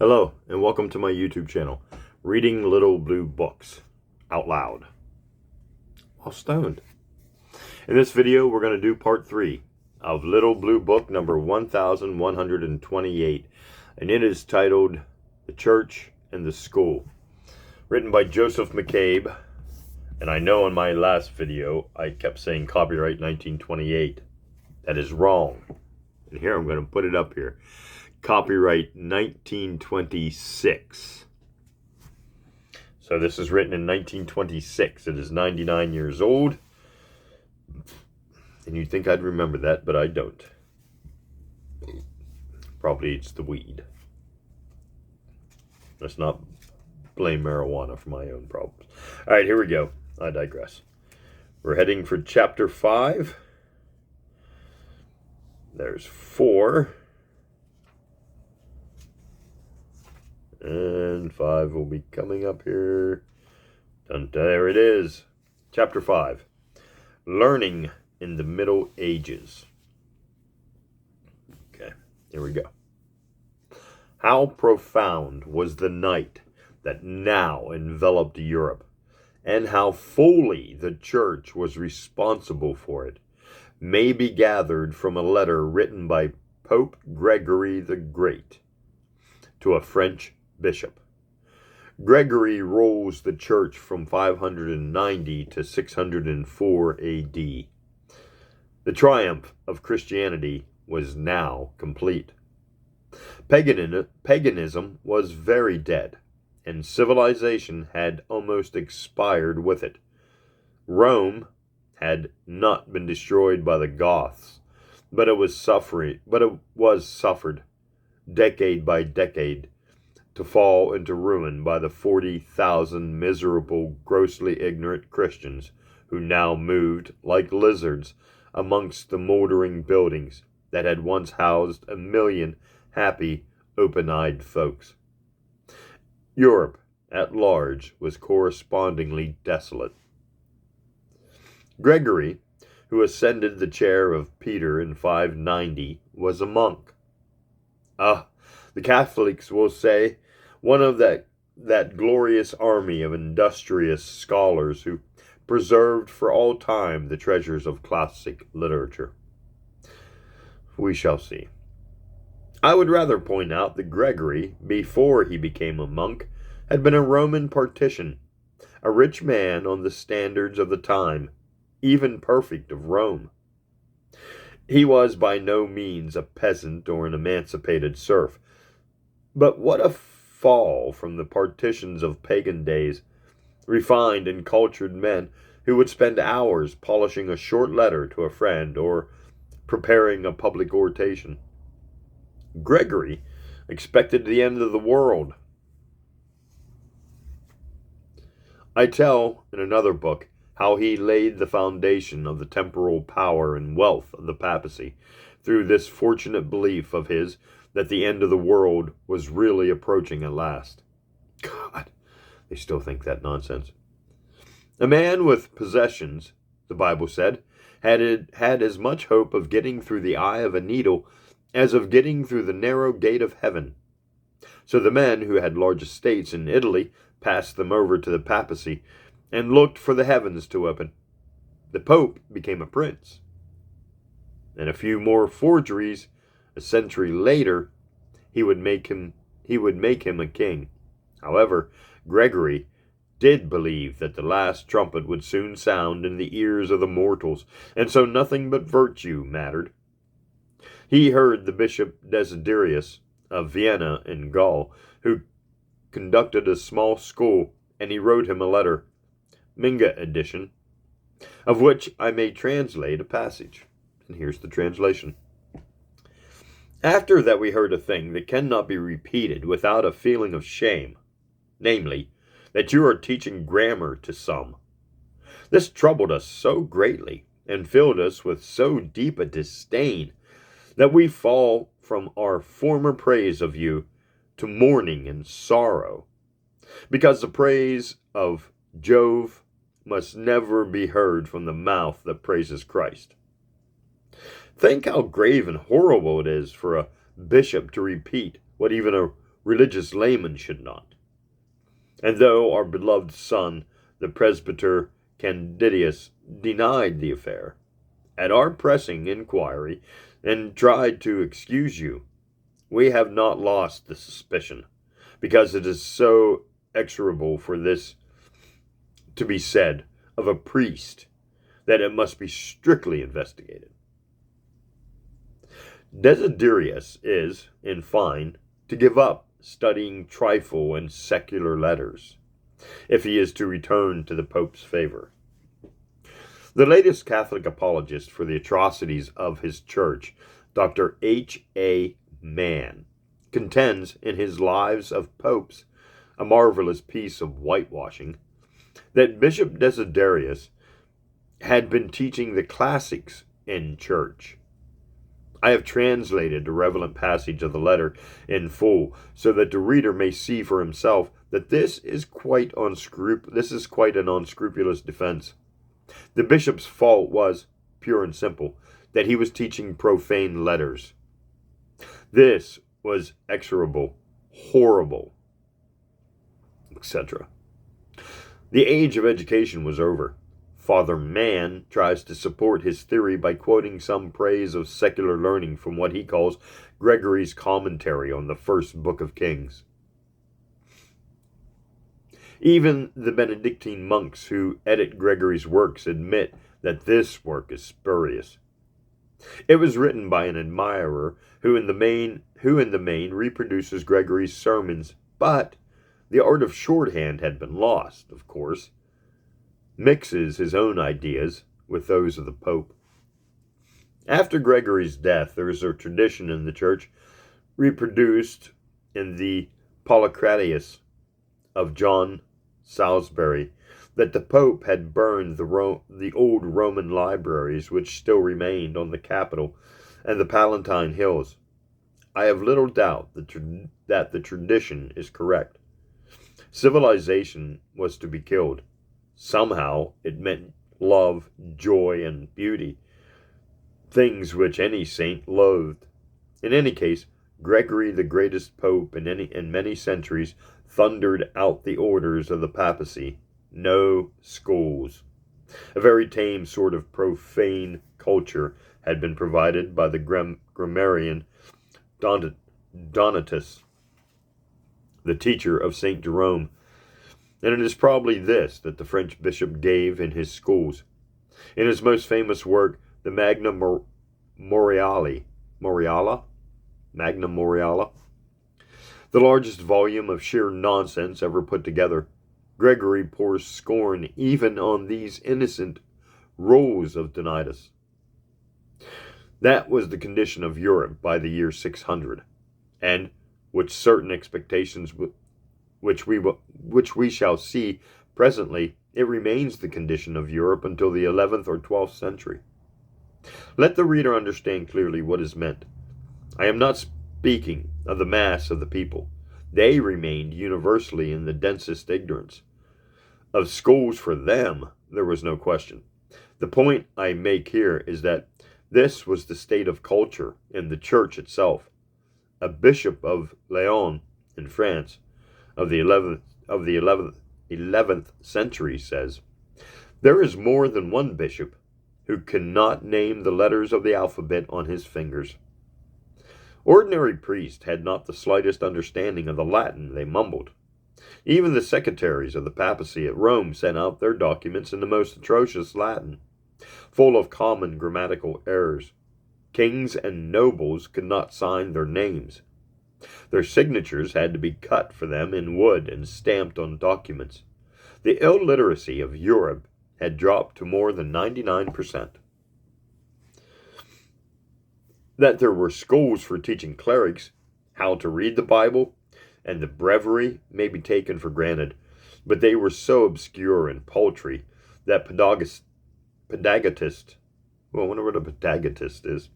Hello, and welcome to my YouTube channel, Reading Little Blue Books Out Loud while stoned. In this video, we're going to do part 3 of Little Blue Book number 1128, and it is titled The Church and the School, written by Joseph McCabe. And I know in my last video, I kept saying copyright 1928. That is wrong. And here I'm going to put it up here. Copyright 1926. So this is written in 1926. It is 99 years old. And you'd think I'd remember that, but I don't. Probably it's the weed. Let's not blame marijuana for my own problems. All right, here we go. I digress. We're heading for chapter 5. There's 4. And 5 will be coming up here. There it is. Chapter 5. Learning in the Middle Ages. Okay, here we go. How profound was the night that now enveloped Europe, and how fully the Church was responsible for it, may be gathered from a letter written by Pope Gregory the Great to a French bishop. Gregory rules the church from 590 to 604 AD. The triumph of Christianity was now complete. Paganism was very dead, and civilization had almost expired with it. Rome had not been destroyed by the Goths, but it was suffered decade by decade to fall into ruin by the 40,000 miserable, grossly ignorant Christians who now moved like lizards amongst the moldering buildings that had once housed 1 million happy, open-eyed folks. Europe at large was correspondingly desolate. Gregory, who ascended the chair of Peter in 590, was a monk. The Catholics will say, one of that glorious army of industrious scholars who preserved for all time the treasures of classic literature. We shall see. I would rather point out that Gregory, before he became a monk, had been a Roman partisan, a rich man on the standards of the time, even perfect of Rome. He was by no means a peasant or an emancipated serf. But what a fall from the partitions of pagan days, refined and cultured men who would spend hours polishing a short letter to a friend or preparing a public oration. Gregory expected the end of the world. I tell in another book how he laid the foundation of the temporal power and wealth of the papacy through this fortunate belief of his that the end of the world was really approaching at last. God, they still think that nonsense. A man with possessions, the Bible said, had as much hope of getting through the eye of a needle as of getting through the narrow gate of heaven. So the men who had large estates in Italy passed them over to the papacy and looked for the heavens to open. The Pope became a prince. And a few more forgeries, a century later, he would make him a king. However, Gregory did believe that the last trumpet would soon sound in the ears of the mortals, and so nothing but virtue mattered. He heard the Bishop Desiderius of Vienna in Gaul, who conducted a small school, and he wrote him a letter, Minga edition, of which I may translate a passage. And here's the translation. After that we heard a thing that cannot be repeated without a feeling of shame, namely, that you are teaching grammar to some. This troubled us so greatly, and filled us with so deep a disdain, that we fall from our former praise of you to mourning and sorrow, because the praise of Jove must never be heard from the mouth that praises Christ. Think how grave and horrible it is for a bishop to repeat what even a religious laymen should not. And though our beloved son, the presbyter Candidius, denied the affair, at our pressing inquiry, and tried to excuse you, we have not lost the suspicion, because it is so execrable for this to be said of a priest that it must be strictly investigated. Desiderius is, in fine, to give up studying trifle and secular letters, if he is to return to the Pope's favor. The latest Catholic apologist for the atrocities of his church, Dr. H.A. Mann, contends in his Lives of Popes, a marvelous piece of whitewashing, that Bishop Desiderius had been teaching the classics in church. I have translated the relevant passage of the letter in full, so that the reader may see for himself that this is quite an unscrupulous defense. The bishop's fault was, pure and simple, that he was teaching profane letters. This was execrable, horrible, etc. The age of education was over. Father Mann tries to support his theory by quoting some praise of secular learning from what he calls Gregory's commentary on the first book of Kings. Even the Benedictine monks who edit Gregory's works admit that this work is spurious. It was written by an admirer who in the main reproduces Gregory's sermons, but the art of shorthand had been lost, of course, mixes his own ideas with those of the Pope. After Gregory's death, there is a tradition in the Church, reproduced in the Polycratius of John Salisbury, that the Pope had burned the old Roman libraries which still remained on the Capitol and the Palatine Hills. I have little doubt that the tradition is correct. Civilization was to be killed. Somehow it meant love, joy, and beauty, things which any saint loathed. In any case, Gregory, the greatest pope in many centuries, thundered out the orders of the papacy: no schools. A very tame sort of profane culture had been provided by the grammarian Donatus, the teacher of St. Jerome, and it is probably this that the French bishop gave in his schools. In his most famous work, the Magna Moriala, the largest volume of sheer nonsense ever put together, Gregory pours scorn even on these innocent rules of Donatus. That was the condition of Europe by the year 600, and with certain expectations which we shall see presently, it remains the condition of Europe until the 11th or 12th century. Let the reader understand clearly what is meant. I am not speaking of the mass of the people. They remained universally in the densest ignorance. Of schools for them, there was no question. The point I make here is that this was the state of culture in the church itself. A bishop of Lyon in France of the 11th century says, "There is more than one bishop who cannot name the letters of the alphabet on his fingers." Ordinary priests had not the slightest understanding of the Latin they mumbled. Even the secretaries of the papacy at Rome sent out their documents in the most atrocious Latin, full of common grammatical errors. Kings and nobles could not sign their names. Their signatures had to be cut for them in wood and stamped on documents. The illiteracy of Europe had dropped to more than 99%. That there were schools for teaching clerics how to read the Bible and the breviary may be taken for granted, but they were so obscure and paltry that pedagogist, well, I wonder what a pedagogist is.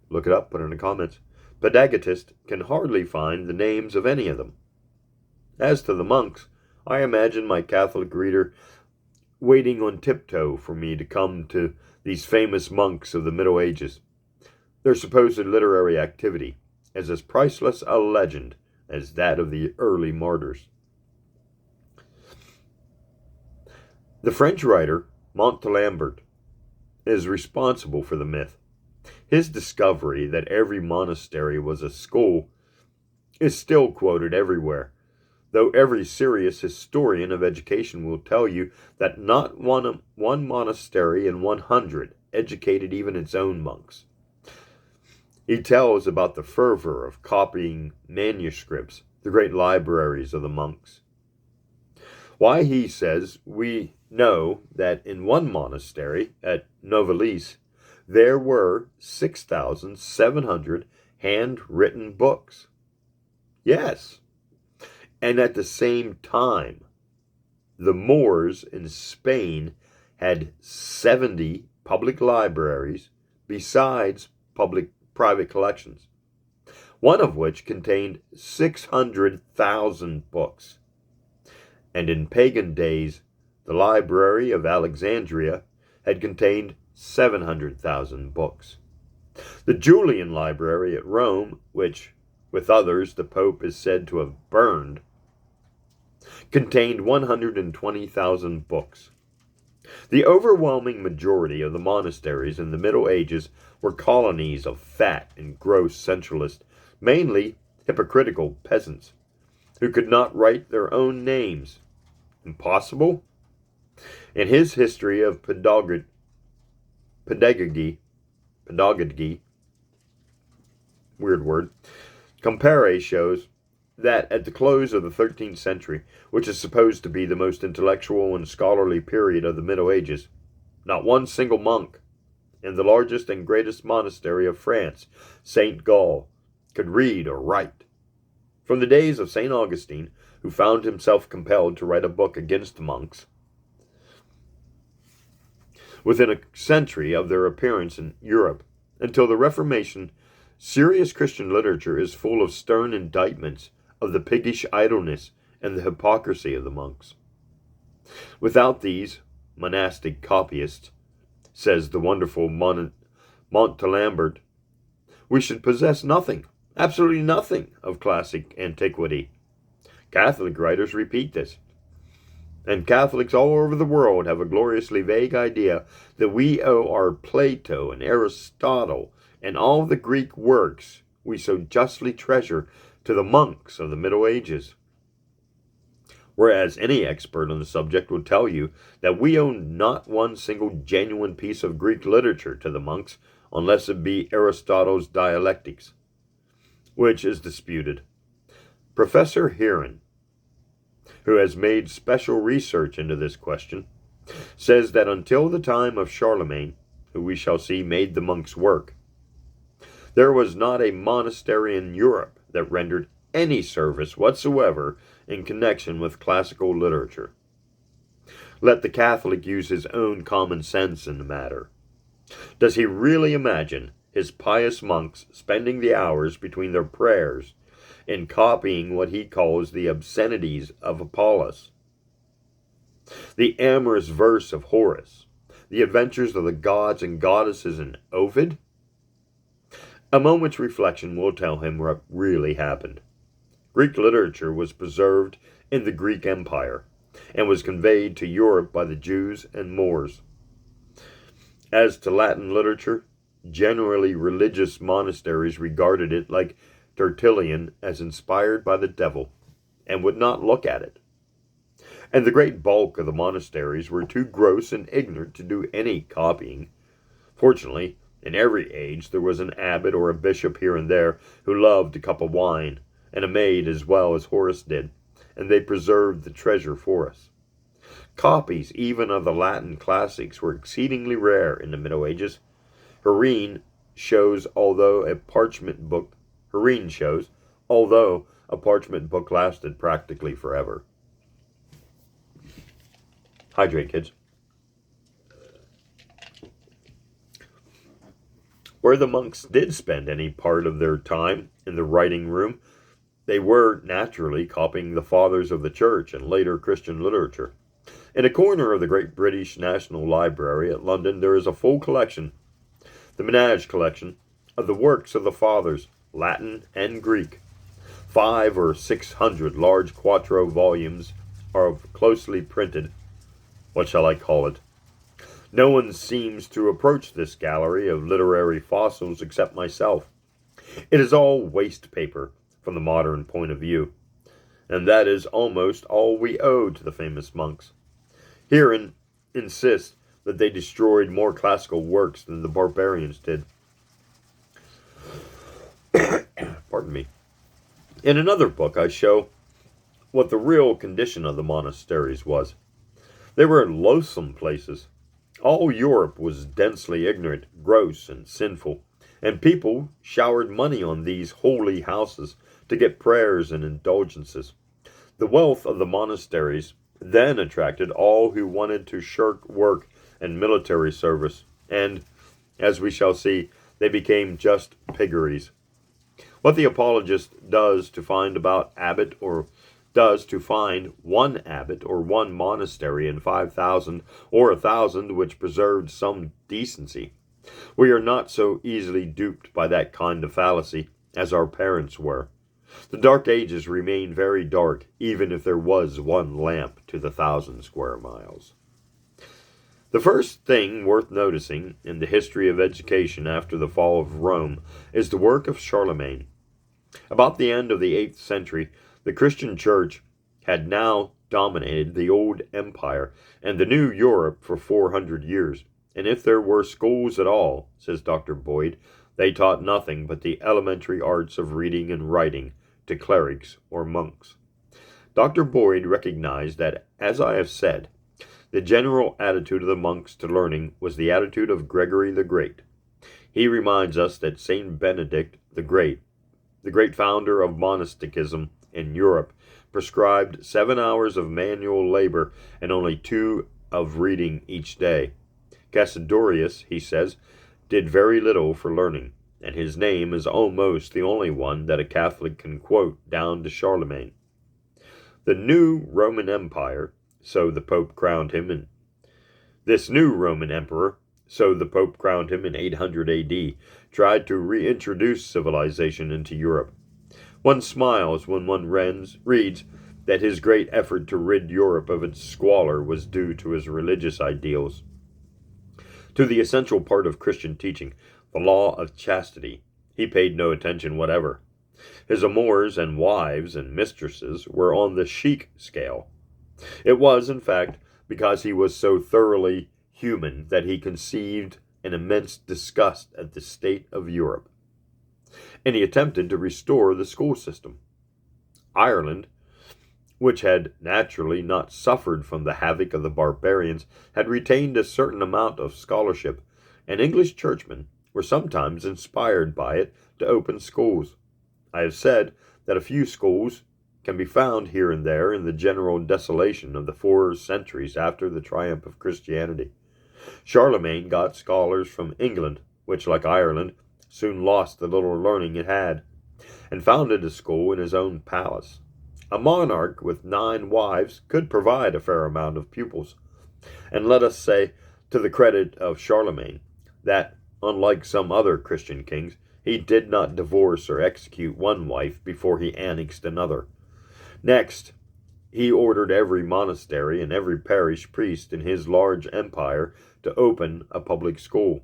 Look it up, put it in the comments. Pedagogist can hardly find the names of any of them. As to the monks, I imagine my Catholic reader waiting on tiptoe for me to come to these famous monks of the Middle Ages. Their supposed literary activity is as priceless a legend as that of the early martyrs. The French writer Montalembert is responsible for the myth. His discovery that every monastery was a school is still quoted everywhere, though every serious historian of education will tell you that not one monastery in 100 educated even its own monks. He tells about the fervor of copying manuscripts, the great libraries of the monks. Why, he says, we know that in one monastery at Novalis, there were 6,700 handwritten books. Yes. And at the same time, the Moors in Spain had 70 public libraries besides private collections, one of which contained 600,000 books. And in pagan days, the Library of Alexandria had contained 700,000 books. The Julian Library at Rome, which, with others, the Pope is said to have burned, contained 120,000 books. The overwhelming majority of the monasteries in the Middle Ages were colonies of fat and gross centralists, mainly hypocritical peasants, who could not write their own names. Impossible? In his history of pedagogy, weird word, Compare shows that at the close of the 13th century, which is supposed to be the most intellectual and scholarly period of the Middle Ages, not one single monk in the largest and greatest monastery of France, St. Gall, could read or write. From the days of St. Augustine, who found himself compelled to write a book against the monks, within a century of their appearance in Europe, until the Reformation, serious Christian literature is full of stern indictments of the piggish idleness and the hypocrisy of the monks. Without these monastic copyists, says the wonderful Montalembert, we should possess nothing, absolutely nothing, of classic antiquity. Catholic writers repeat this, and Catholics all over the world have a gloriously vague idea that we owe our Plato and Aristotle and all the Greek works we so justly treasure to the monks of the Middle Ages. Whereas any expert on the subject will tell you that we owe not one single genuine piece of Greek literature to the monks, unless it be Aristotle's Dialectics, which is disputed. Professor Heron, who has made special research into this question, says that until the time of Charlemagne, who we shall see made the monks work, there was not a monastery in Europe that rendered any service whatsoever in connection with classical literature. Let the Catholic use his own common sense in the matter. Does he really imagine his pious monks spending the hours between their prayers in copying what he calls the obscenities of Apollos, the amorous verse of Horace, the adventures of the gods and goddesses in Ovid? A moment's reflection will tell him what really happened. Greek literature was preserved in the Greek Empire and was conveyed to Europe by the Jews and Moors. As to Latin literature, generally religious monasteries regarded it like Tertullian as inspired by the devil and would not look at it. And the great bulk of the monasteries were too gross and ignorant to do any copying. Fortunately, in every age there was an abbot or a bishop here and there who loved a cup of wine and a maid as well as Horace did, and they preserved the treasure for us. Copies even of the Latin classics were exceedingly rare in the Middle Ages. Herein shows, although a parchment book lasted practically forever. Hydrate, kids. Where the monks did spend any part of their time in the writing room, they were naturally copying the fathers of the church and later Christian literature. In a corner of the great British National Library at London, there is a full collection, the Menage collection, of the works of the fathers, Latin and Greek. 500 or 600 large quarto volumes are closely printed, what shall I call it? No one seems to approach this gallery of literary fossils except myself. It is all waste paper from the modern point of view, and that is almost all we owe to the famous monks. Herein insist that they destroyed more classical works than the barbarians did. Pardon me. In another book, I show what the real condition of the monasteries was. They were loathsome places. All Europe was densely ignorant, gross, and sinful, and people showered money on these holy houses to get prayers and indulgences. The wealth of the monasteries then attracted all who wanted to shirk work and military service, and, as we shall see, they became just piggeries. What the apologist does to find one abbot or one monastery in 5,000 or 1,000 which preserved some decency. We are not so easily duped by that kind of fallacy as our parents were. The Dark Ages remain very dark, even if there was one lamp to the 1,000 square miles. The first thing worth noticing in the history of education after the fall of Rome is the work of Charlemagne. About the end of the 8th century, the Christian Church had now dominated the old empire and the new Europe for 400 years, and if there were schools at all, says Dr. Boyd, they taught nothing but the elementary arts of reading and writing to clerics or monks. Dr. Boyd recognized that, as I have said, the general attitude of the monks to learning was the attitude of Gregory the Great. He reminds us that Saint Benedict the Great founder of monasticism in Europe, prescribed 7 hours of manual labor and only 2 of reading each day. Cassiodorus, he says, did very little for learning, and his name is almost the only one that a Catholic can quote down to Charlemagne. The new Roman Empire, so the Pope crowned him in this new Roman Emperor, so the Pope crowned him in 800 AD, tried to reintroduce civilization into Europe. One smiles when one reads that his great effort to rid Europe of its squalor was due to his religious ideals. To the essential part of Christian teaching, the law of chastity, he paid no attention whatever. His amours and wives and mistresses were on the chic scale. It was, in fact, because he was so thoroughly human that he conceived an immense disgust at the state of Europe, and he attempted to restore the school system. Ireland, which had naturally not suffered from the havoc of the barbarians, had retained a certain amount of scholarship, and English churchmen were sometimes inspired by it to open schools. I have said that a few schools can be found here and there in the general desolation of the 4 centuries after the triumph of Christianity. Charlemagne got scholars from England, which, like Ireland, soon lost the little learning it had, and founded a school in his own palace. A monarch with 9 wives could provide a fair amount of pupils, and let us say, to the credit of Charlemagne, that, unlike some other Christian kings, he did not divorce or execute one wife before he annexed another. Next, he ordered every monastery and every parish priest in his large empire to open a public school.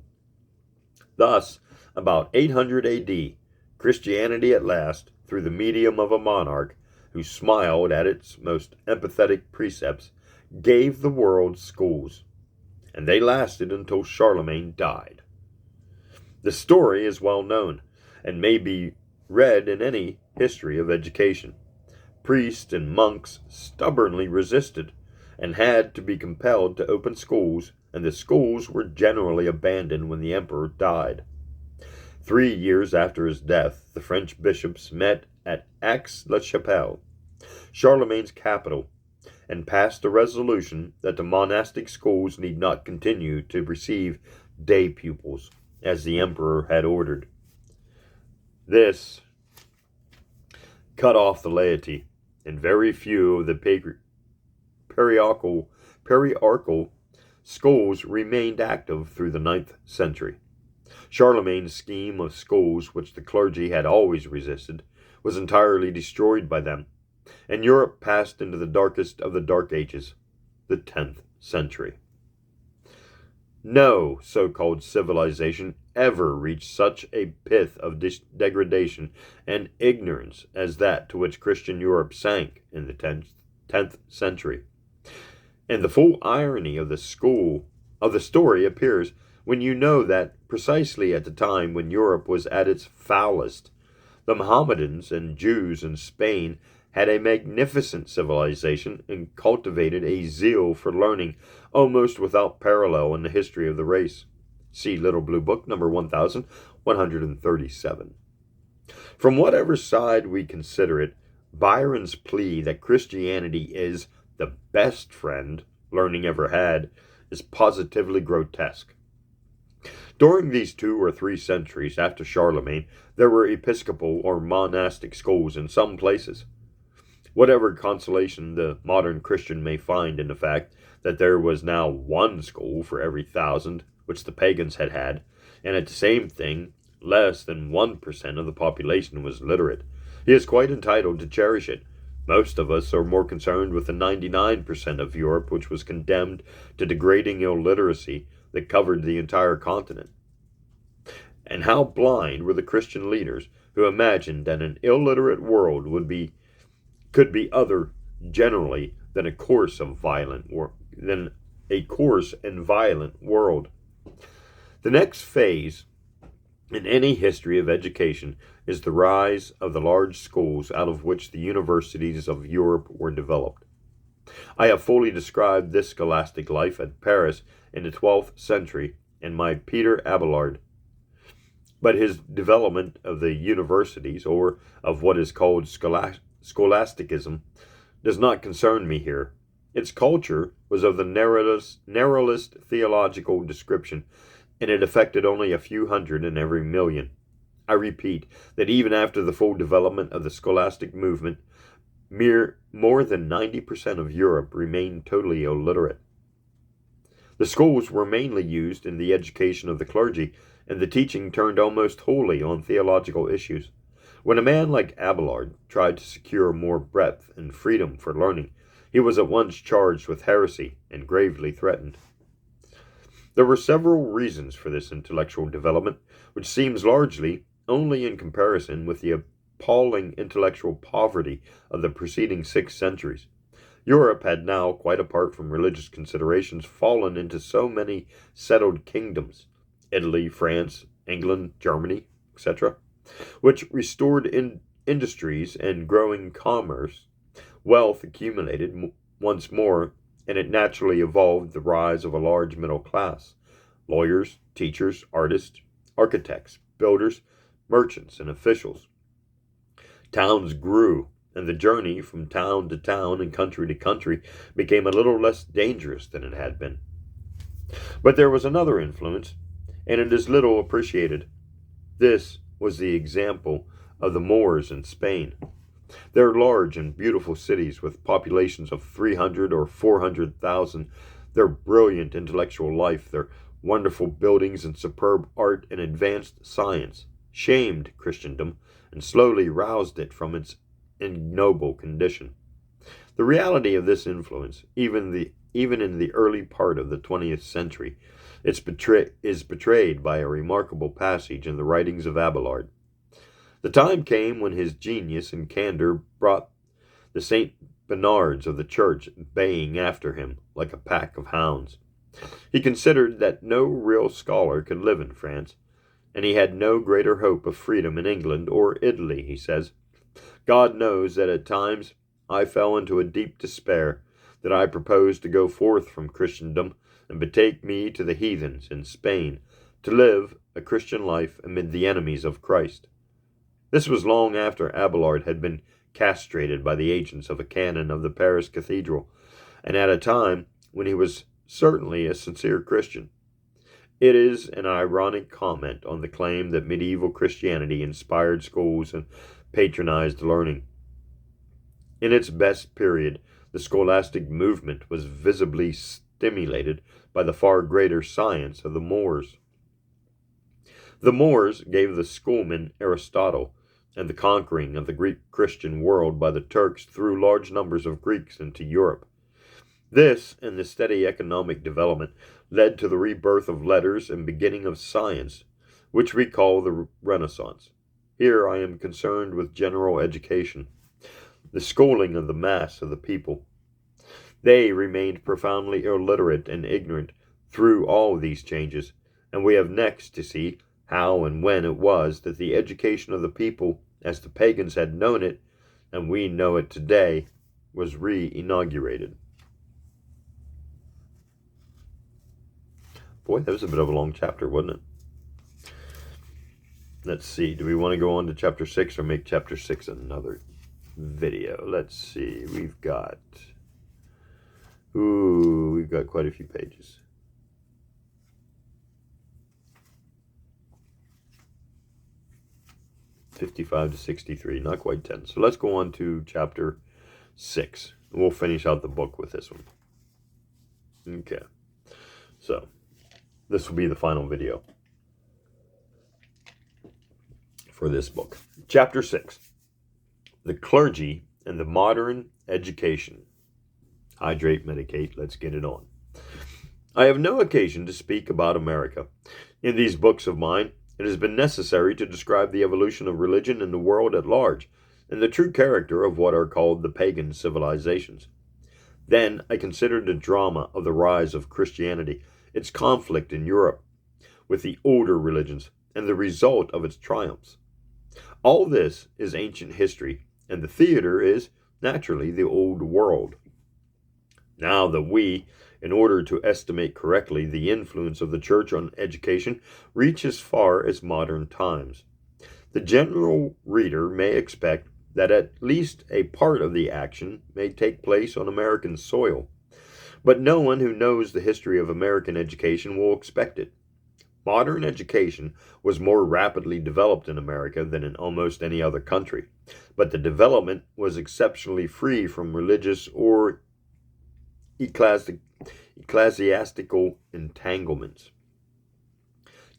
Thus, about 800 A.D., Christianity at last, through the medium of a monarch who smiled at its most empathetic precepts, gave the world schools, and they lasted until Charlemagne died. The story is well known, and may be read in any history of education. Priests and monks stubbornly resisted, and had to be compelled to open schools, and the schools were generally abandoned when the emperor died. 3 years after his death, the French bishops met at Aix-la-Chapelle, Charlemagne's capital, and passed a resolution that the monastic schools need not continue to receive day pupils, as the emperor had ordered. This cut off the laity, and very few of the periarchal schools remained active through the 9th century. Charlemagne's scheme of schools, which the clergy had always resisted, was entirely destroyed by them, and Europe passed into the darkest of the Dark Ages, the 10th century. No so-called civilization ever reached such a pith of degradation and ignorance as that to which Christian Europe sank in the 10th century. And the full irony of the story appears when you know that precisely at the time when Europe was at its foulest, the Mohammedans and Jews in Spain had a magnificent civilization and cultivated a zeal for learning almost without parallel in the history of the race. See Little Blue Book, number 1137. From whatever side we consider it, Byron's plea that Christianity is the best friend learning ever had is positively grotesque. During these 2 or 3 centuries after Charlemagne, there were episcopal or monastic schools in some places. Whatever consolation the modern Christian may find in the fact that there was now 1 school for every 1,000 which the pagans had, and at the same thing, less than 1% of the population was literate, he is quite entitled to cherish it. Most of us are more concerned with the 99% of Europe which was condemned to degrading illiteracy that covered the entire continent. And how blind were the Christian leaders who imagined that an illiterate world could be other generally than a coarse and violent world. The next phase in any history of education is the rise of the large schools out of which the universities of Europe were developed. I have fully described this scholastic life at Paris in the 12th century in my Peter Abelard. But his development of the universities, or of what is called scholasticism, does not concern me here. Its culture was of the narrowest theological description, and it affected only a few hundred in every million. I repeat that even after the full development of the scholastic movement, more than 90% of Europe remained totally illiterate. The schools were mainly used in the education of the clergy, and the teaching turned almost wholly on theological issues. When a man like Abelard tried to secure more breadth and freedom for learning, he was at once charged with heresy and gravely threatened. There were several reasons for this intellectual development, which seems largely only in comparison with the appalling intellectual poverty of the preceding 6 centuries. Europe had now, quite apart from religious considerations, fallen into so many settled kingdoms, Italy, France, England, Germany, etc., which restored industries and growing commerce. Wealth accumulated once more, and it naturally evolved the rise of a large middle class: lawyers, teachers, artists, architects, builders, merchants, and officials. Towns grew, and the journey from town to town and country to country became a little less dangerous than it had been. But there was another influence, and it is little appreciated. This was the example of the Moors in Spain. Their large and beautiful cities with populations of 300 or 400,000, their brilliant intellectual life, their wonderful buildings and superb art and advanced science, shamed Christendom and slowly roused it from its ignoble condition. The reality of this influence, even in the early part of the 20th century, is betrayed by a remarkable passage in the writings of Abelard. The time came when his genius and candor brought the St. Bernards of the Church baying after him like a pack of hounds. He considered that no real scholar could live in France, and he had no greater hope of freedom in England or Italy, he says. God knows that at times I fell into a deep despair, that I proposed to go forth from Christendom and betake me to the heathens in Spain, to live a Christian life amid the enemies of Christ. This was long after Abelard had been castrated by the agents of a canon of the Paris cathedral, and at a time when he was certainly a sincere Christian. It is an ironic comment on the claim that medieval Christianity inspired schools and patronized learning. In its best period, the scholastic movement was visibly stimulated by the far greater science of the Moors. The Moors gave the schoolmen Aristotle and the conquering of the Greek Christian world by the Turks threw large numbers of Greeks into Europe. This, and the steady economic development, led to the rebirth of letters and beginning of science, which we call the Renaissance. Here I am concerned with general education, the schooling of the mass of the people. They remained profoundly illiterate and ignorant through all these changes, and we have next to see how and when it was that the education of the people, as the pagans had known it, and we know it today, was re-inaugurated. Boy, that was a bit of a long chapter, wasn't it? Let's see. Do we want to go on to chapter 6 or make chapter 6 another video? Let's see. We've got quite a few pages. $55 to $63, not quite 10. So let's go on to chapter 6. We'll finish out the book with this one. Okay. So this will be the final video for this book. Chapter 6. The Clergy and the Modern Education. Hydrate, medicate, let's get it on. I have no occasion to speak about America. In these books of mine, it has been necessary to describe the evolution of religion in the world at large, and the true character of what are called the pagan civilizations. Then I considered the drama of the rise of Christianity, its conflict in Europe with the older religions, and the result of its triumphs. All this is ancient history, and the theater is, naturally, the old world. Now that we, in order to estimate correctly the influence of the Church on education, reach as far as modern times, the general reader may expect that at least a part of the action may take place on American soil. But no one who knows the history of American education will expect it. Modern education was more rapidly developed in America than in almost any other country, but the development was exceptionally free from religious or ecclesiastical entanglements.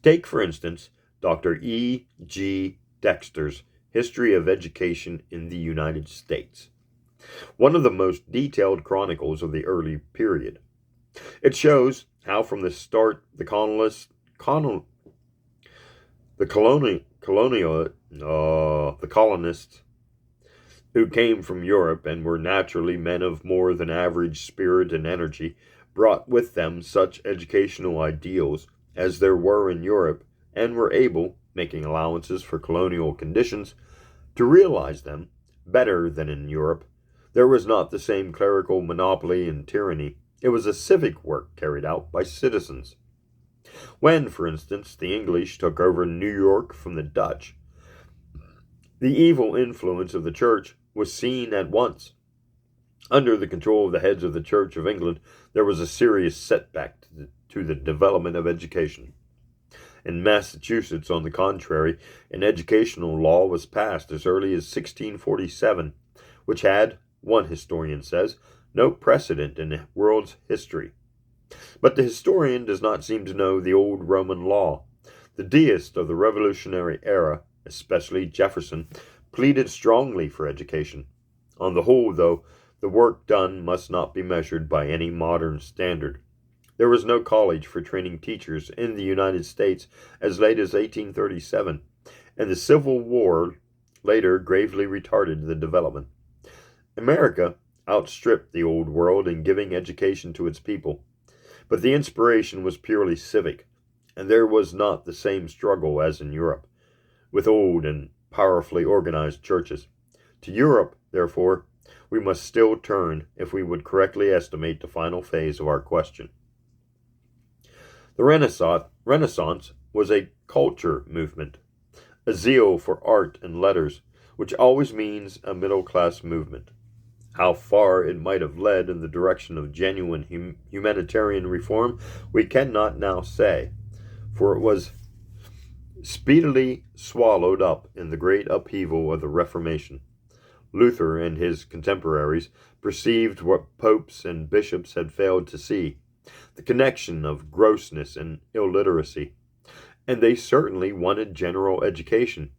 Take, for instance, Dr. E. G. Dexter's History of Education in the United States, one of the most detailed chronicles of the early period. It shows how from the start the colonists who came from Europe and were naturally men of more than average spirit and energy, brought with them such educational ideals as there were in Europe, and were able, making allowances for colonial conditions, to realize them better than in Europe. There was not the same clerical monopoly and tyranny. It was a civic work carried out by citizens. When, for instance, the English took over New York from the Dutch, the evil influence of the Church was seen at once. Under the control of the heads of the Church of England, there was a serious setback to the development of education. In Massachusetts, on the contrary, an educational law was passed as early as 1647, which had, one historian says, no precedent in the world's history. But the historian does not seem to know the old Roman law. The deists of the Revolutionary era, especially Jefferson, pleaded strongly for education. On the whole, though, the work done must not be measured by any modern standard. There was no college for training teachers in the United States as late as 1837, and the Civil War later gravely retarded the development. America outstripped the old world in giving education to its people, but the inspiration was purely civic, and there was not the same struggle as in Europe, with old and powerfully organized churches. To Europe, therefore, we must still turn if we would correctly estimate the final phase of our question. The Renaissance was a culture movement, a zeal for art and letters, which always means a middle-class movement. How far it might have led in the direction of genuine humanitarian reform, we cannot now say, for it was speedily swallowed up in the great upheaval of the Reformation. Luther and his contemporaries perceived what popes and bishops had failed to see, the connection of grossness and illiteracy, and they certainly wanted general education.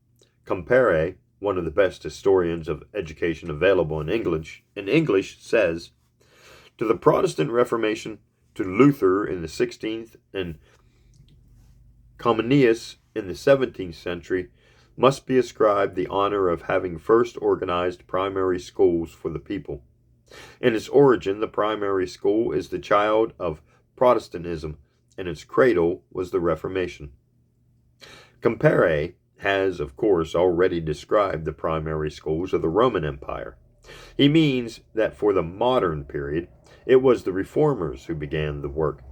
Compare one of the best historians of education available in English says, to the Protestant Reformation, to Luther in the 16th and Comenius in the 17th century, must be ascribed the honor of having first organized primary schools for the people. In its origin, the primary school is the child of Protestantism, and its cradle was the Reformation. Compere has, of course, already described the primary schools of the Roman Empire. He means that for the modern period, it was the reformers who began the work,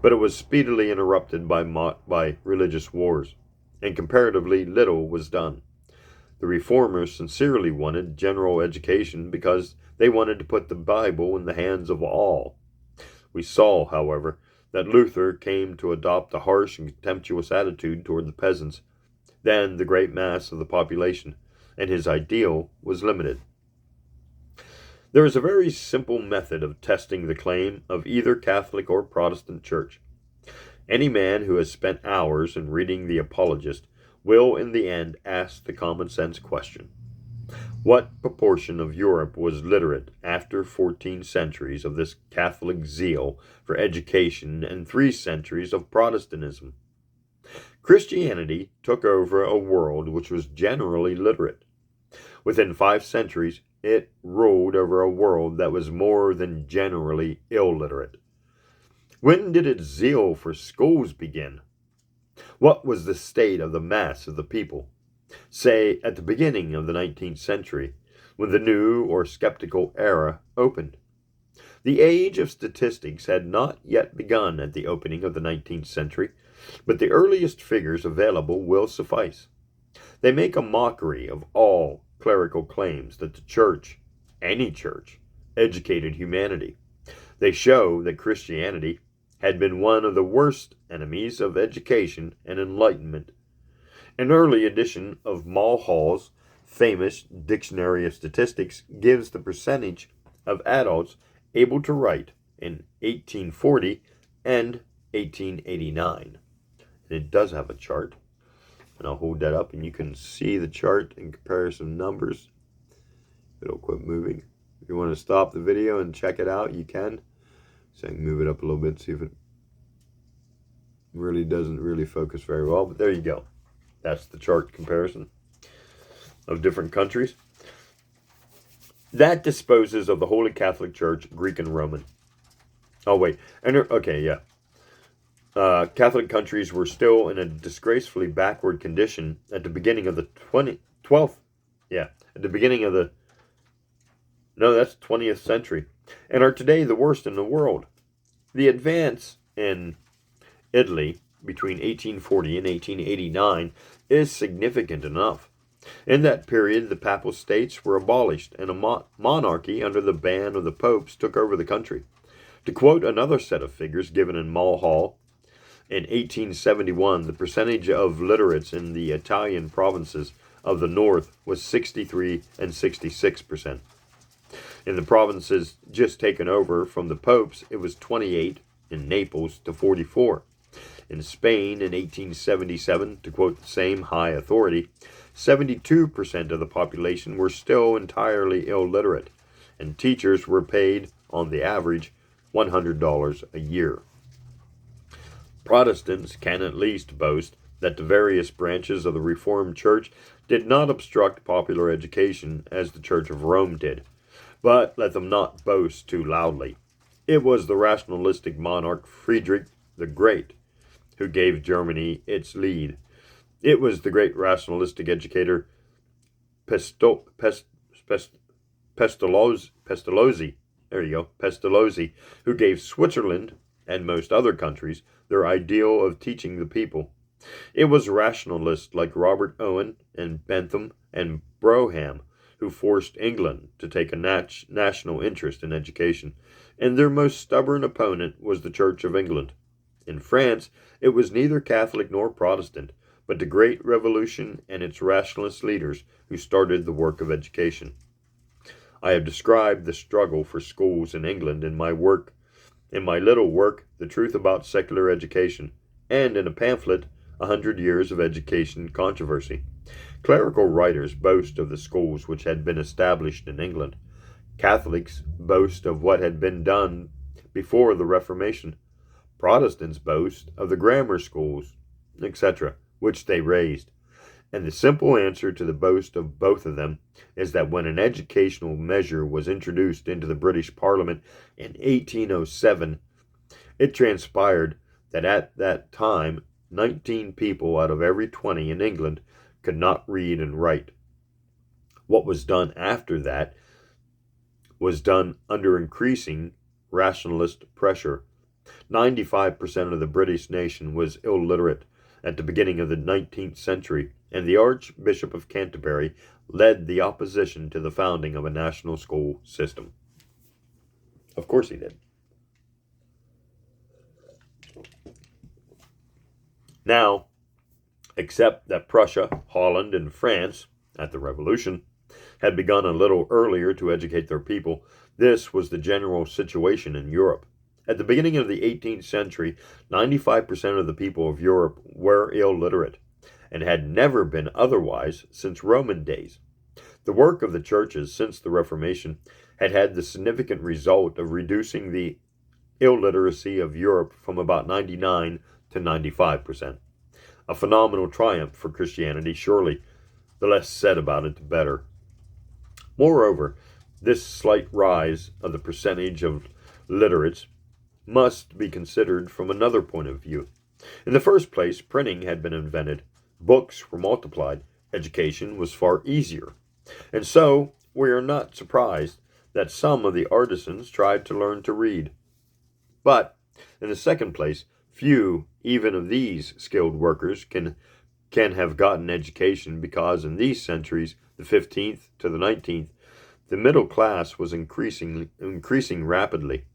but it was speedily interrupted by religious wars, and comparatively little was done. The reformers sincerely wanted general education because they wanted to put the Bible in the hands of all. We saw, however, that Luther came to adopt a harsh and contemptuous attitude toward the peasants, then the great mass of the population, and his ideal was limited. There is a very simple method of testing the claim of either Catholic or Protestant church. Any man who has spent hours in reading the Apologist will in the end ask the common sense question: what proportion of Europe was literate after 14 centuries of this Catholic zeal for education and 3 centuries of Protestantism? Christianity took over a world which was generally literate. Within 5 centuries, it ruled over a world that was more than generally illiterate. When did its zeal for schools begin? What was the state of the mass of the people? Say, at the beginning of the 19th century, when the new or skeptical era opened. The age of statistics had not yet begun at the opening of the 19th century, but the earliest figures available will suffice. They make a mockery of all clerical claims that the church, any church, educated humanity. They show that Christianity had been one of the worst enemies of education and enlightenment. An early edition of Mulhall's famous Dictionary of Statistics gives the percentage of adults able to write in 1840 and 1889. And it does have a chart. And I'll hold that up and you can see the chart and compare some numbers. It'll quit moving. If you want to stop the video and check it out, you can. So I can move it up a little bit, see if it really doesn't really focus very well. But there you go. That's the chart comparison of different countries. That disposes of the Holy Catholic Church, Greek and Roman. Oh, wait. Okay, yeah. Catholic countries were still in a disgracefully backward condition at the beginning of the 20th century, and are today the worst in the world. The advance in Italy between 1840 and 1889 is significant enough. In that period, the Papal States were abolished, and a monarchy under the ban of the popes took over the country. To quote another set of figures given in Mulhall, in 1871, the percentage of literates in the Italian provinces of the north was 63 and 66%. In the provinces just taken over from the popes, it was 28, in Naples to 44. In Spain in 1877, to quote the same high authority, 72% of the population were still entirely illiterate, and teachers were paid, on the average, $100 a year. Protestants can at least boast that the various branches of the Reformed Church did not obstruct popular education as the Church of Rome did, but let them not boast too loudly. It was the rationalistic monarch Friedrich the Great who gave Germany its lead. It was the great rationalistic educator Pestalozzi, who gave Switzerland and most other countries their ideal of teaching the people. It was rationalists like Robert Owen and Bentham and Brougham who forced England to take a national interest in education, and their most stubborn opponent was the Church of England. In France, it was neither Catholic nor Protestant, but the Great Revolution and its rationalist leaders who started the work of education. I have described the struggle for schools in England in my little work, The Truth About Secular Education, and in a pamphlet, 100 Years of Education Controversy. Clerical writers boast of the schools which had been established in England. Catholics boast of what had been done before the Reformation. Protestants boast of the grammar schools, etc., which they raised. And the simple answer to the boast of both of them is that when an educational measure was introduced into the British Parliament in 1807, it transpired that at that time 19 people out of every 20 in England could not read and write. What was done after that was done under increasing rationalist pressure. 95% of the British nation was illiterate at the beginning of the 19th century, and the Archbishop of Canterbury led the opposition to the founding of a national school system. Of course he did. Now, except that Prussia, Holland, and France, at the Revolution, had begun a little earlier to educate their people, this was the general situation in Europe. At the beginning of the 18th century, 95% of the people of Europe were illiterate, and had never been otherwise since Roman days. The work of the churches since the Reformation had had the significant result of reducing the illiteracy of Europe from about 99 to 95%. A phenomenal triumph for Christianity, surely. The less said about it, the better. Moreover, this slight rise of the percentage of literates must be considered from another point of view. In the first place, printing had been invented, books were multiplied, education was far easier. And so, we are not surprised that some of the artisans tried to learn to read. But, in the second place, few, even of these skilled workers, can have gotten education because in these centuries, the 15th to the 19th, the middle class was increasing rapidly.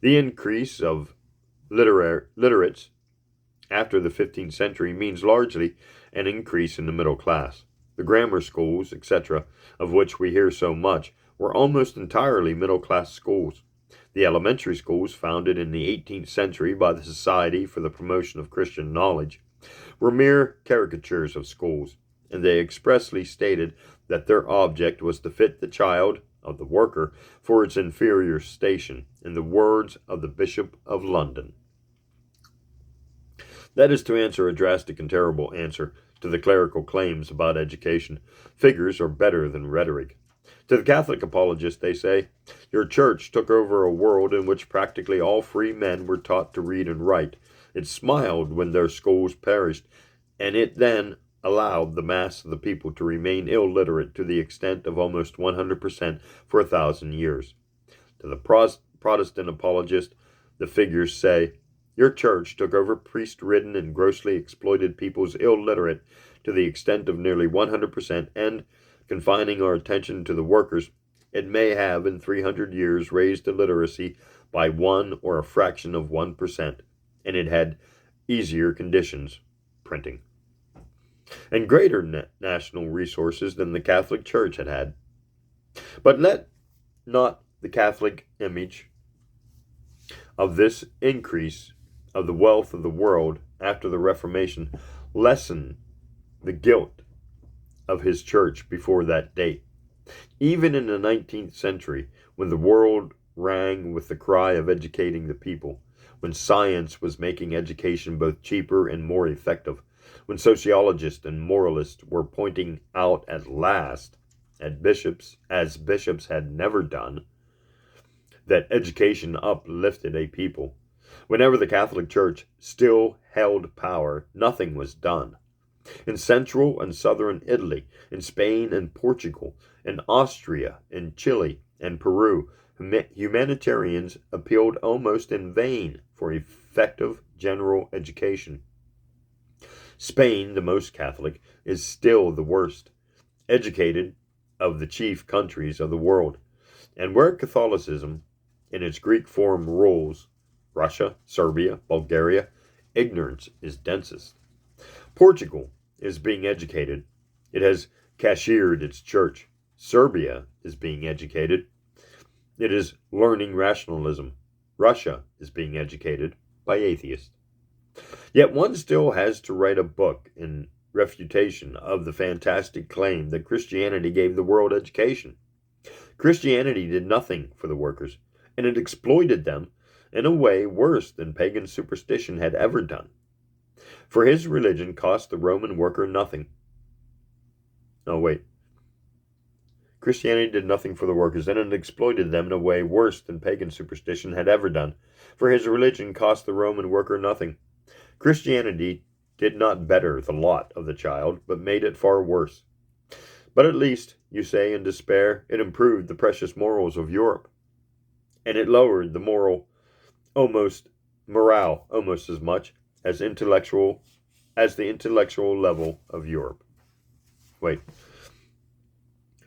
The increase of literates after the 15th century means largely an increase in the middle class. The grammar schools, etc., of which we hear so much, were almost entirely middle-class schools. The elementary schools, founded in the 18th century by the Society for the Promotion of Christian Knowledge, were mere caricatures of schools, and they expressly stated that their object was to fit the child of the worker for its inferior station, in the words of the Bishop of London. That is to answer a drastic and terrible answer to the clerical claims about education. Figures are better than rhetoric. To the Catholic apologist, they say, your church took over a world in which practically all free men were taught to read and write. It smiled when their schools perished, and it then allowed the mass of the people to remain illiterate to the extent of almost 100% for 1,000 years. To the Protestant apologist, the figures say, your church took over priest-ridden and grossly exploited peoples illiterate to the extent of nearly 100%, and, confining our attention to the workers, it may have in 300 years raised illiteracy by 1 or a fraction of 1%, and it had easier conditions, printing, and greater national resources than the Catholic Church had had. But let not the Catholic image of this increase of the wealth of the world after the Reformation lessen the guilt of his church before that date. Even in the 19th century, when the world rang with the cry of educating the people, when science was making education both cheaper and more effective, when sociologists and moralists were pointing out at last, as bishops had never done, that education uplifted a people, whenever the Catholic Church still held power, nothing was done. In central and southern Italy, in Spain and Portugal, in Austria, in Chile and Peru, humanitarians appealed almost in vain for effective general education. Spain, the most Catholic, is still the worst educated of the chief countries of the world, and where Catholicism in its Greek form rules, Russia, Serbia, Bulgaria, ignorance is densest. Portugal is being educated. It has cashiered its church. Serbia is being educated. It is learning rationalism. Russia is being educated by atheists. Yet one still has to write a book in refutation of the fantastic claim that Christianity gave the world education. Christianity did nothing for the workers, and it exploited them in a way worse than pagan superstition had ever done. For his religion cost the Roman worker nothing. Oh, wait. Christianity did nothing for the workers, and it exploited them in a way worse than pagan superstition had ever done. For his religion cost the Roman worker nothing. Christianity did not better the lot of the child, but made it far worse. But at least, you say in despair, it improved the precious morals of Europe. And it lowered the morale almost as much as the intellectual level of Europe. Wait.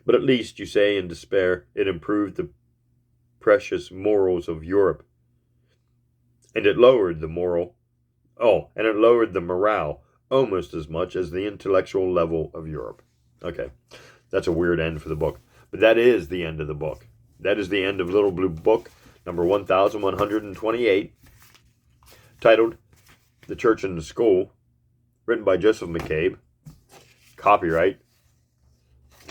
But at least, you say in despair, it improved the precious morals of Europe. And it lowered the morale almost as much as the intellectual level of Europe. Okay, that's a weird end for the book. But that is the end of the book. That is the end of Little Blue Book, number 1128, titled The Church and the School, written by Joseph McCabe, copyright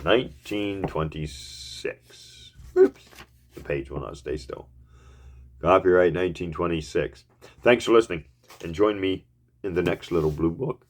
1926. Oops, the page will not stay still. Copyright 1926. Thanks for listening, and join me in the next Little Blue Book.